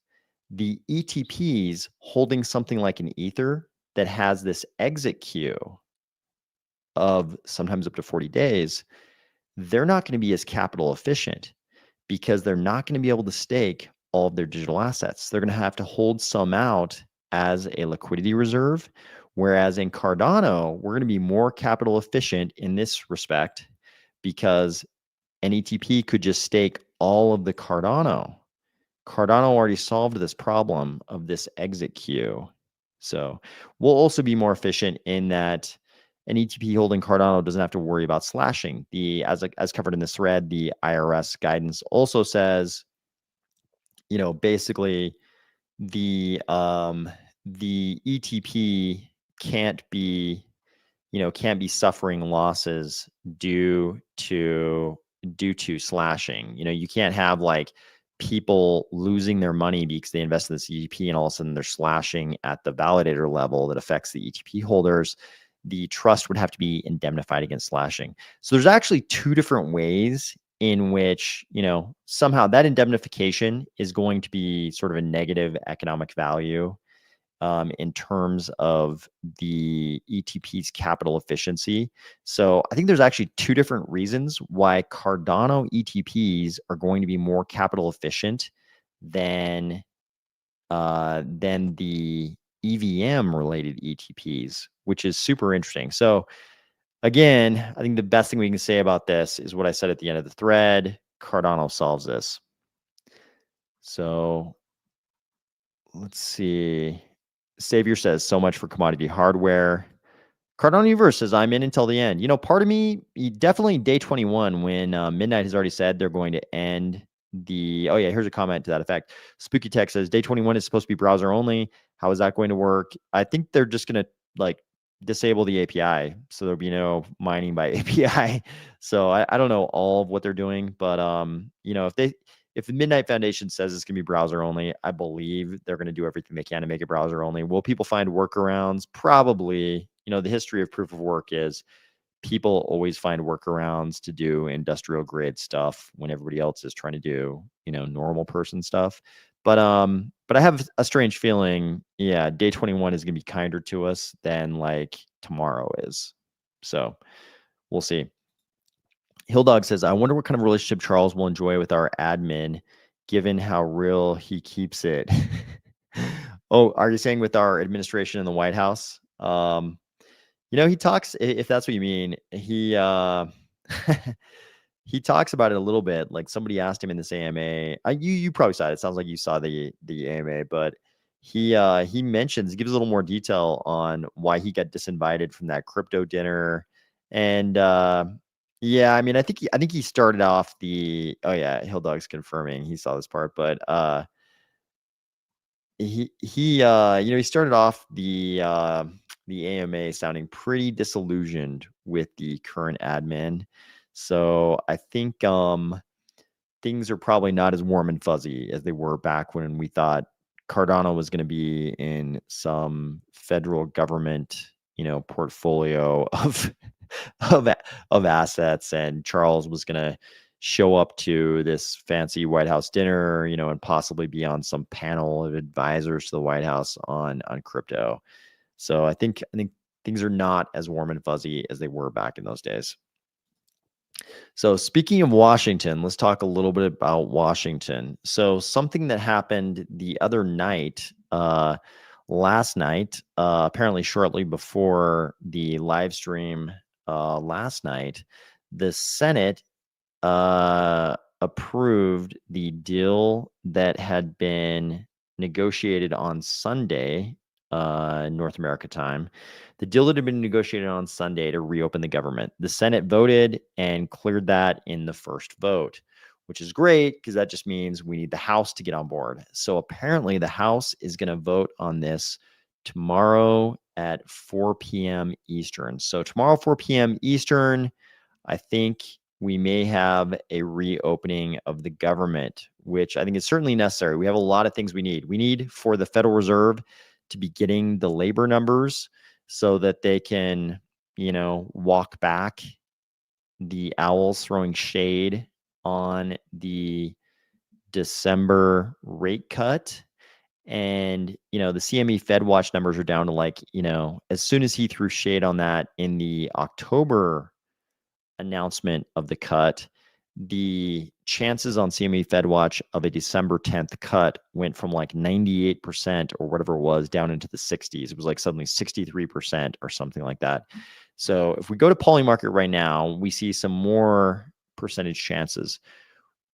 [SPEAKER 1] the ETPs holding something like an Ether that has this exit queue of sometimes up to 40 days, they're not going to be as capital efficient because they're not going to be able to stake all of their digital assets. They're going to have to hold some out as a liquidity reserve. Whereas in Cardano, we're going to be more capital efficient in this respect because and ETP could just stake all of the Cardano. Cardano already solved this problem of this exit queue. So we'll also be more efficient in that an ETP holding Cardano doesn't have to worry about slashing. As covered in this thread, the IRS guidance also says, basically the ETP can't be suffering losses due to slashing. You can't have like people losing their money because they invest in this ETP and all of a sudden they're slashing at the validator level that affects the ETP holders. The trust would have to be indemnified against slashing. So there's actually two different ways in which, somehow that indemnification is going to be sort of a negative economic value in terms of the ETP's capital efficiency. So I think there's actually two different reasons why Cardano ETPs are going to be more capital efficient than the EVM related ETPs, which is super interesting. So again, I think the best thing we can say about this is what I said at the end of the thread. Cardano solves this. So let's see. Savior says, so much for commodity hardware. Cardano Universe says, I'm in until the end. Part of me, definitely day 21, when Midnight has already said they're going to end the, oh yeah, here's a comment to that effect. Spooky Tech says, day 21 is supposed to be browser only. How is that going to work? I think they're just going to disable the API. So there'll be no mining by API. So I don't know all of what they're doing, but if the Midnight Foundation says it's going to be browser only, I believe they're going to do everything they can to make it browser only. Will people find workarounds? Probably. The history of proof of work is people always find workarounds to do industrial grade stuff when everybody else is trying to do, normal person stuff. But I have a strange feeling, yeah, day 21 is going to be kinder to us than like tomorrow is. So we'll see. Hilldog says, I wonder what kind of relationship Charles will enjoy with our admin, given how real he keeps it. Oh, are you saying with our administration in the White House? He talks, if that's what you mean, he he talks about it a little bit. Like somebody asked him in this AMA. You probably saw it. It sounds like you saw the AMA, but he gives a little more detail on why he got disinvited from that crypto dinner. And yeah, I mean, I think he started off the, oh yeah, Hilldog's confirming he saw this part, but he started off the AMA sounding pretty disillusioned with the current admin. So I think things are probably not as warm and fuzzy as they were back when we thought Cardano was going to be in some federal government, portfolio of of assets, and Charles was going to show up to this fancy White House dinner, and possibly be on some panel of advisors to the White House on crypto. So I think things are not as warm and fuzzy as they were back in those days. So speaking of Washington, let's talk a little bit about Washington. So something that happened the other night, last night, apparently shortly before the live stream last night, the Senate approved the deal that had been negotiated on Sunday, North America time. The deal that had been negotiated on Sunday to reopen the government. The Senate voted and cleared that in the first vote, which is great because that just means we need the House to get on board. So apparently the House is going to vote on this tomorrow at 4 p.m. Eastern. So tomorrow, 4 p.m. Eastern, I think we may have a reopening of the government, which I think is certainly necessary. We have a lot of things we need. We need for the Federal Reserve to be getting the labor numbers so that they can, walk back the owls throwing shade on the December rate cut. And, the CME Fed Watch numbers are down to as soon as he threw shade on that in the October announcement of the cut, the chances on CME Fed Watch of a December 10th cut went from 98% or whatever it was down into the 60s. It was suddenly 63% or something like that. So if we go to Polymarket right now, we see some more percentage chances.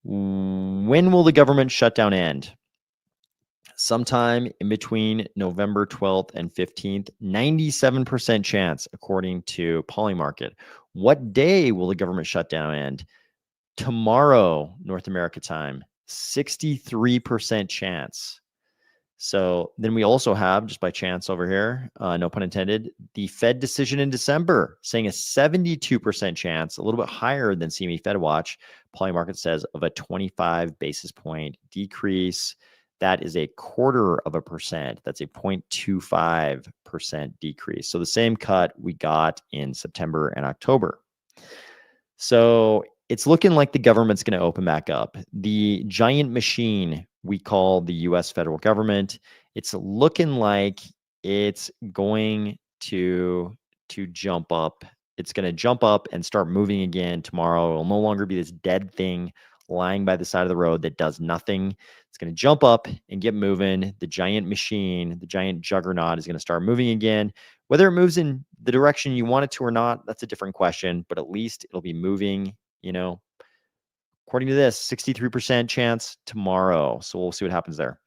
[SPEAKER 1] When will the government shutdown end? Sometime in between November 12th and 15th, 97% chance, according to Polymarket. What day will the government shutdown end? Tomorrow, North America time, 63% chance. So then we also have, just by chance over here, no pun intended, the Fed decision in December, saying a 72% chance, a little bit higher than CME Fed Watch. Polymarket says of a 25 basis point decrease. That is 0.25%. That's a 0.25% decrease. So the same cut we got in September and October. So it's looking like the government's going to open back up. The giant machine we call the US federal government, it's looking like it's going to jump up. It's going to jump up and start moving again tomorrow. It'll no longer be this dead thing lying by the side of the road that does nothing. It's going to jump up and get moving. The giant machine, the giant juggernaut is going to start moving again. Whether it moves in the direction you want it to or not, that's a different question, but at least it'll be moving, according to this, 63% chance tomorrow. So we'll see what happens there.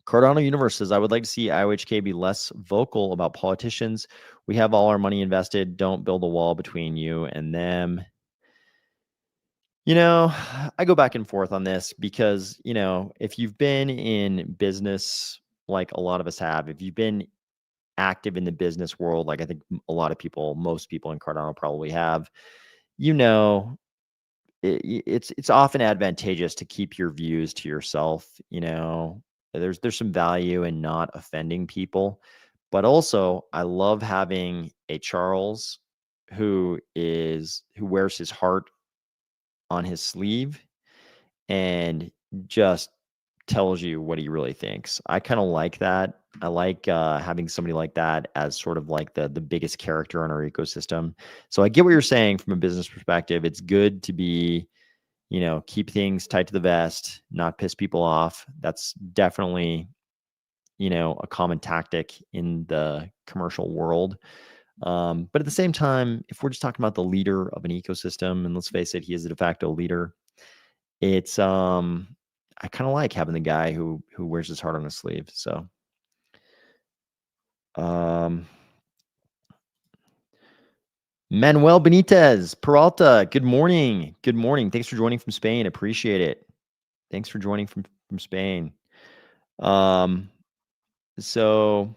[SPEAKER 1] Cardano Universe says, I would like to see IOHK be less vocal about politicians. We have all our money invested. Don't build a wall between you and them. I go back and forth on this because, if you've been in business like a lot of us have, if you've been active in the business world, like I think a lot of people, most people in Cardano probably have, it's often advantageous to keep your views to yourself. There's some value in not offending people, but also I love having a Charles who wears his heart on his sleeve and just tells you what he really thinks. I kind of like that. I like having somebody like that as sort of like the biggest character in our ecosystem. So I get what you're saying from a business perspective. It's good to be, keep things tight to the vest, not piss people off. That's definitely, a common tactic in the commercial world. But at the same time, if we're just talking about the leader of an ecosystem, and let's face it, he is the de facto leader, it's I kind of like having the guy who wears his heart on his sleeve. So Manuel Benitez Peralta, good morning. Good morning. Thanks for joining from Spain. Appreciate it. Thanks for joining from Spain. So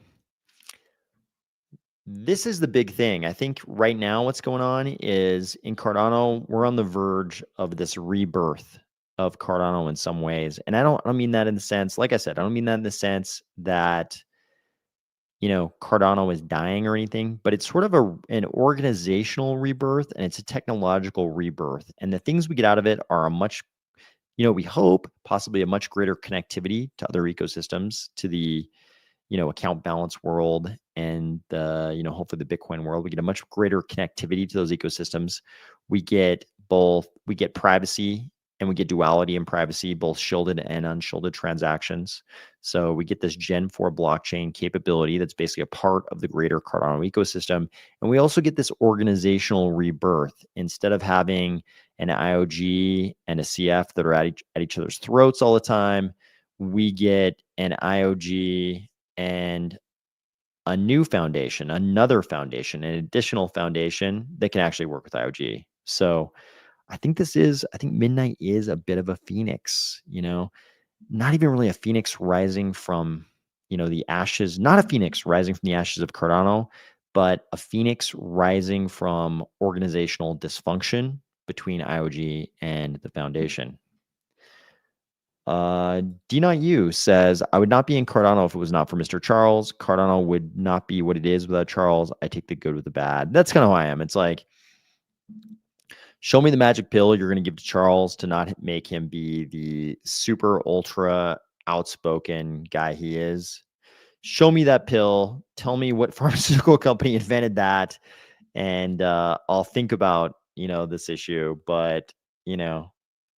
[SPEAKER 1] this is the big thing. I think right now what's going on is in Cardano, we're on the verge of this rebirth of Cardano in some ways. And I don't mean that in the sense, like I said, I don't mean that in the sense that, Cardano is dying or anything, but it's sort of an organizational rebirth and it's a technological rebirth. And the things we get out of it are a much, we hope possibly a much greater connectivity to other ecosystems, to the, account balance world and the, hopefully the Bitcoin world. We get a much greater connectivity to those ecosystems. We get privacy and we get duality in privacy, both shielded and unshielded transactions. So we get this Gen 4 blockchain capability that's basically a part of the greater Cardano ecosystem. And we also get this organizational rebirth. Instead of having an IOG and a CF that are at each other's throats all the time, we get an IOG and a new foundation, another foundation, an additional foundation that can actually work with IOG. So I think Midnight is a bit of a phoenix, not even really a phoenix rising from, the ashes, not a phoenix rising from the ashes of Cardano, but a phoenix rising from organizational dysfunction between IOG and the foundation. D.U says, I would not be in Cardano if it was not for Mr. Charles. Cardano would not be what it is without Charles. I take the good with the bad. That's kind of who I am. It's like, show me the magic pill you're going to give to Charles to not make him be the super ultra outspoken guy he is. Show me that pill. Tell me what pharmaceutical company invented that. And I'll think about, this issue. But,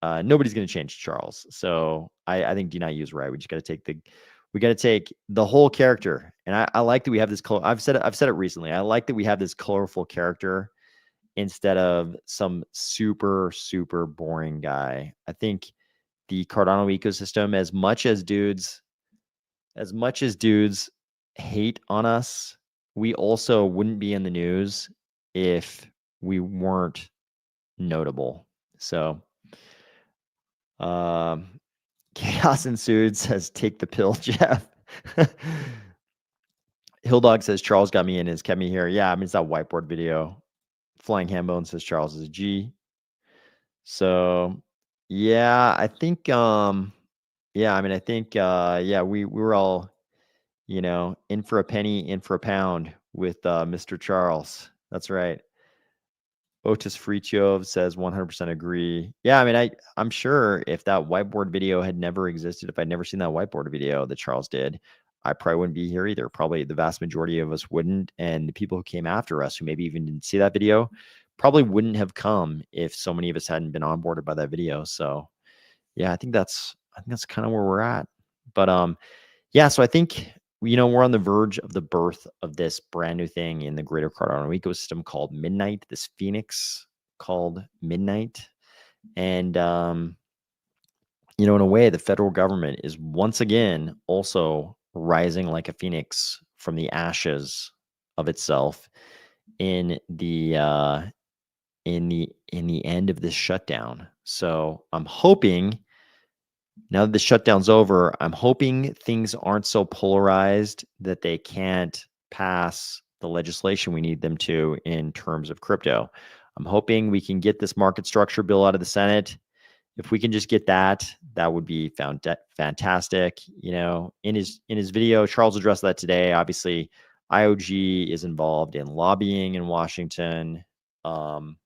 [SPEAKER 1] nobody's going to change Charles. So I think D.U is right. We just got to take the whole character. And I like that we have this, I've said it recently. I like that we have this colorful character instead of some super, super boring guy. I think the Cardano ecosystem, as much as dudes hate on us, we also wouldn't be in the news if we weren't notable. So, chaos ensued, says take the pill, Jeff. Hilldog says Charles got me in, has kept me here. Yeah, I mean, it's that whiteboard video. Flying Hambone says Charles is a G. So yeah, I think yeah, I mean, I think yeah, we were all, in for a penny, in for a pound with Mr. Charles. That's right. Otis Frityov says 100% agree. Yeah, I mean, I'm sure if that whiteboard video had never existed, if I'd never seen that whiteboard video that Charles did, I probably wouldn't be here either. Probably the vast majority of us wouldn't. And the people who came after us, who maybe even didn't see that video, probably wouldn't have come if so many of us hadn't been onboarded by that video. So yeah, I think that's kind of where we're at. But yeah, so I think we're on the verge of the birth of this brand new thing in the greater Cardano ecosystem called Midnight, this Phoenix called Midnight. And in a way, the federal government is once again also rising like a phoenix from the ashes of itself in the end of this shutdown. So I'm hoping, now that the shutdown's over, I'm hoping things aren't so polarized that they can't pass the legislation we need them to in terms of crypto. I'm hoping we can get this market structure bill out of the Senate. If we can just get that, that would be fantastic. In his video, Charles addressed that today. Obviously, IOG is involved in lobbying in Washington. And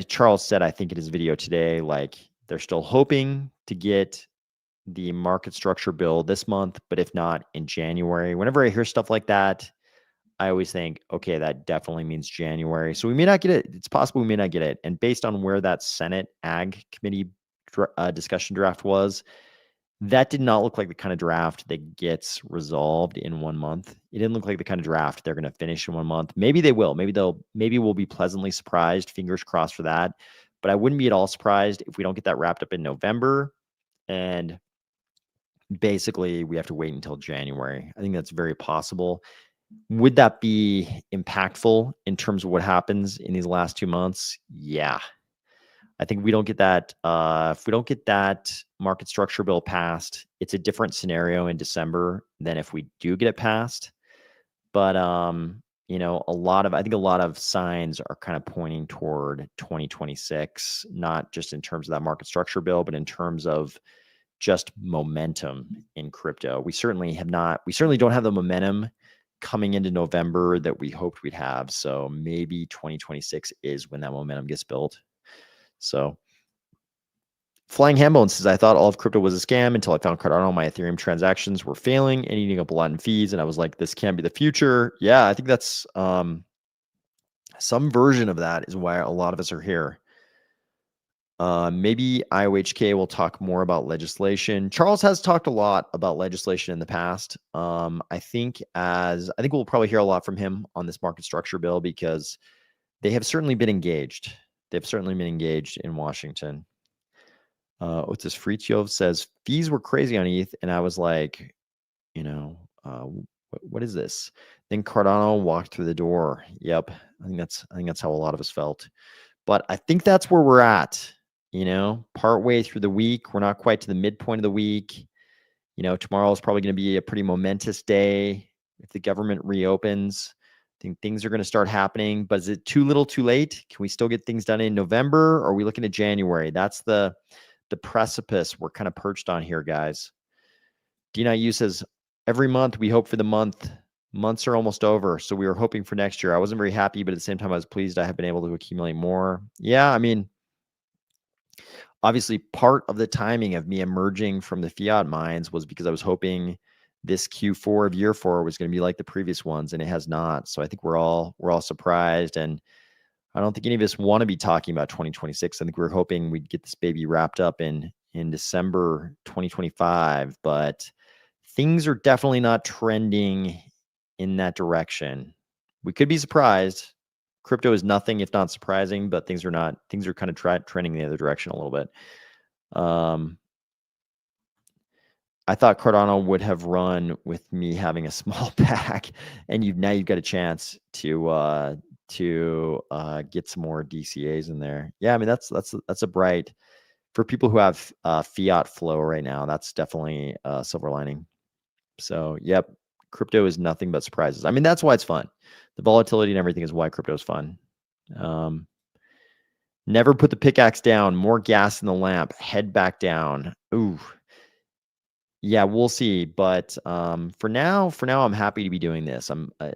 [SPEAKER 1] Charles said, I think in his video today, like they're still hoping to get the market structure bill this month, but if not, in January. Whenever I hear stuff like that, I always think, okay, that definitely means January. So we may not get it. It's possible we may not get it. And based on where that Senate Ag Committee discussion draft was, that did not look like the kind of draft that gets resolved in 1 month. It didn't look like the kind of draft they're going to finish in 1 month. Maybe they will. Maybe we'll be pleasantly surprised. Fingers crossed for that. But I wouldn't be at all surprised if we don't get that wrapped up in November. And basically, we have to wait until January. I think that's very possible. Would that be impactful in terms of what happens in these last 2 months? Yeah. I think we don't get that. If we don't get that market structure bill passed, it's a different scenario in December than if we do get it passed. But I think a lot of signs are kind of pointing toward 2026, not just in terms of that market structure bill, but in terms of just momentum in crypto. We certainly don't have the momentum coming into November that we hoped we'd have. So maybe 2026 is when that momentum gets built. So Flying Hambone says, I thought all of crypto was a scam until I found Cardano. My Ethereum transactions were failing and eating up a lot in fees. And I was like, this can't be the future. Yeah, I think that's some version of that is why a lot of us are here. Maybe IOHK will talk more about legislation. Charles has talked a lot about legislation in the past. I think we'll probably hear a lot from him on this market structure bill because they have certainly been engaged. They've certainly been engaged in Washington. Otis Frityov says fees were crazy on ETH, and I was like, what is this? Then Cardano walked through the door. Yep, I think that's how a lot of us felt. But I think that's where we're at. Partway through the week, we're not quite to the midpoint of the week. Tomorrow is probably going to be a pretty momentous day if the government reopens. I think things are going to start happening, but is it too little too late? Can we still get things done in November? Or are we looking at January? That's the precipice we're kind of perched on here, guys. D9U says, every month we hope for the month. Months are almost over, so we were hoping for next year. I wasn't very happy, but at the same time, I was pleased I have been able to accumulate more. Yeah, I mean, obviously part of the timing of me emerging from the fiat mines was because I was hoping this Q4 of year 4 was going to be like the previous ones, and it has not. So I think we're all surprised, and I don't think any of us want to be talking about 2026. I think we're hoping we'd get this baby wrapped up in December 2025, but things are definitely not trending in that direction. We could be surprised. Crypto is nothing if not surprising, but things are not. Things are kind of trending the other direction a little bit. I thought Cardano would have run with me having a small pack, and now you've got a chance to get some more DCAs in there. Yeah, I mean that's a bright for people who have fiat flow right now. That's definitely a silver lining. So yep, crypto is nothing but surprises. I mean that's why it's fun. The volatility and everything is why crypto is fun. Never put the pickaxe down. More gas in the lamp. Head back down. Ooh. Yeah, we'll see. But for now, I'm happy to be doing this.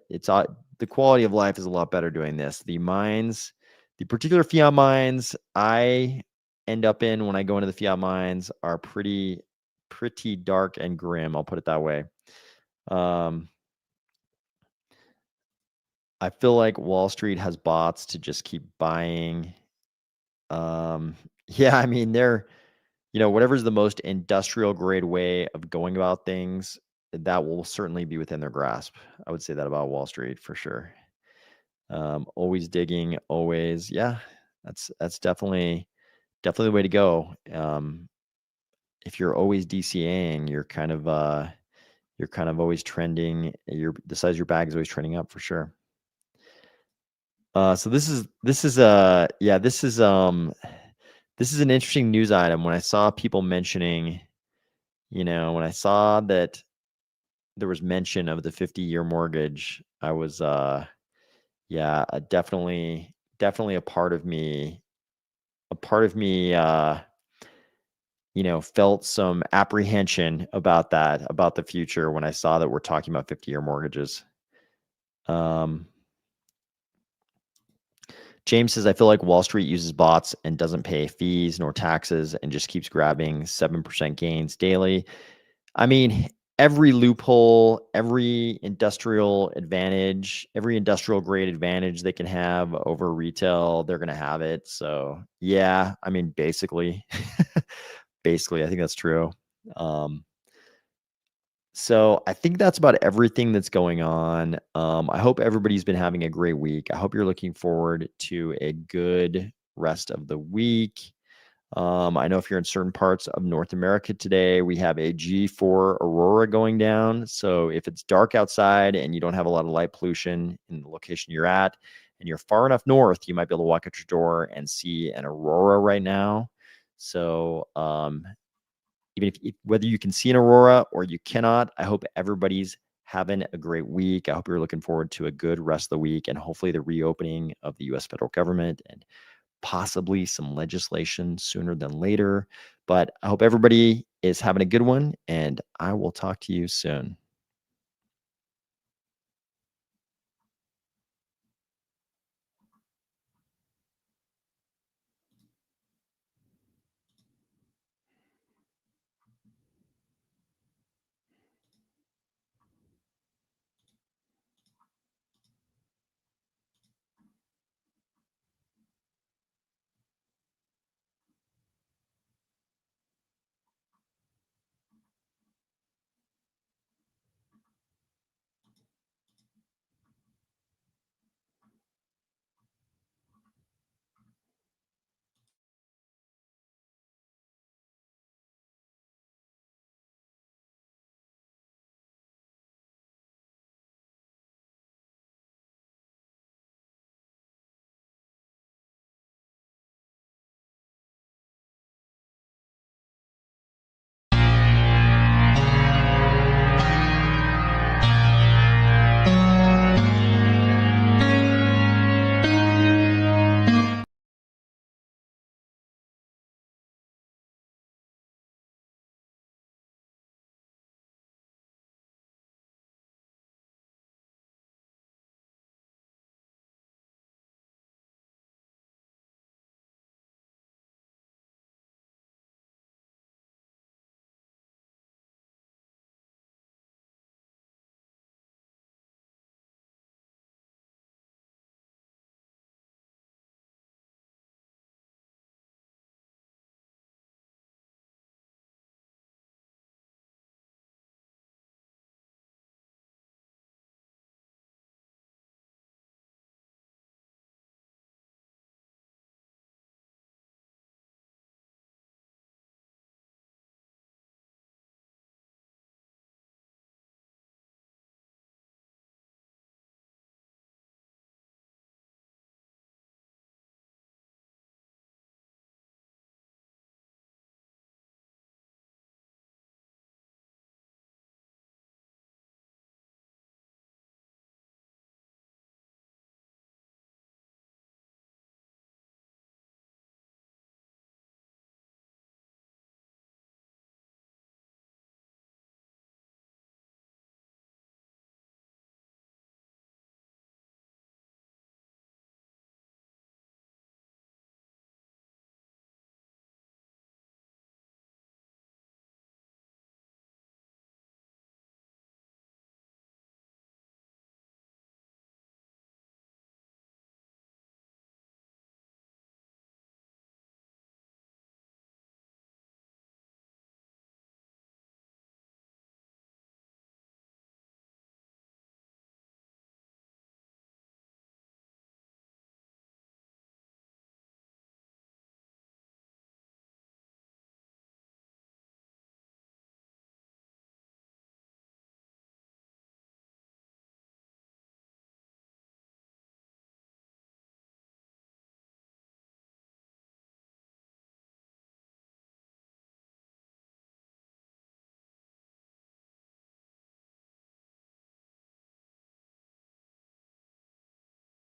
[SPEAKER 1] It's the quality of life is a lot better doing this. The mines, the particular fiat mines I end up in when I go into the fiat mines are pretty dark and grim. I'll put it that way. I feel like Wall Street has bots to just keep buying. Yeah, I mean they're whatever's the most industrial grade way of going about things, that will certainly be within their grasp. I would say that about Wall Street for sure. Always digging, always, yeah, that's definitely the way to go. If you're always DCAing, you're kind of always trending. The size of your bag is always trending up for sure. So this is yeah, this is an interesting news item. When I saw people mentioning, when I saw that there was mention of the 50-year mortgage, I was yeah, definitely a part of me felt some apprehension about that, about the future when I saw that we're talking about 50-year mortgages. James says, I feel like Wall Street uses bots and doesn't pay fees nor taxes and just keeps grabbing 7% gains daily. I mean, every loophole, every industrial advantage, every industrial grade advantage they can have over retail, they're going to have it. So yeah, I mean, basically, I think that's true. So I think that's about everything that's going on. I hope everybody's been having a great week. I hope you're looking forward to a good rest of the week. I know if you're in certain parts of North America today, we have a G4 aurora going down. So if it's dark outside and you don't have a lot of light pollution in the location you're at, and you're far enough north, you might be able to walk out your door and see an aurora right now. So even if whether you can see an aurora or you cannot, I hope everybody's having a great week. I hope you're looking forward to a good rest of the week and hopefully the reopening of the U.S. federal government and possibly some legislation sooner than later. But I hope everybody is having a good one, and I will talk to you soon.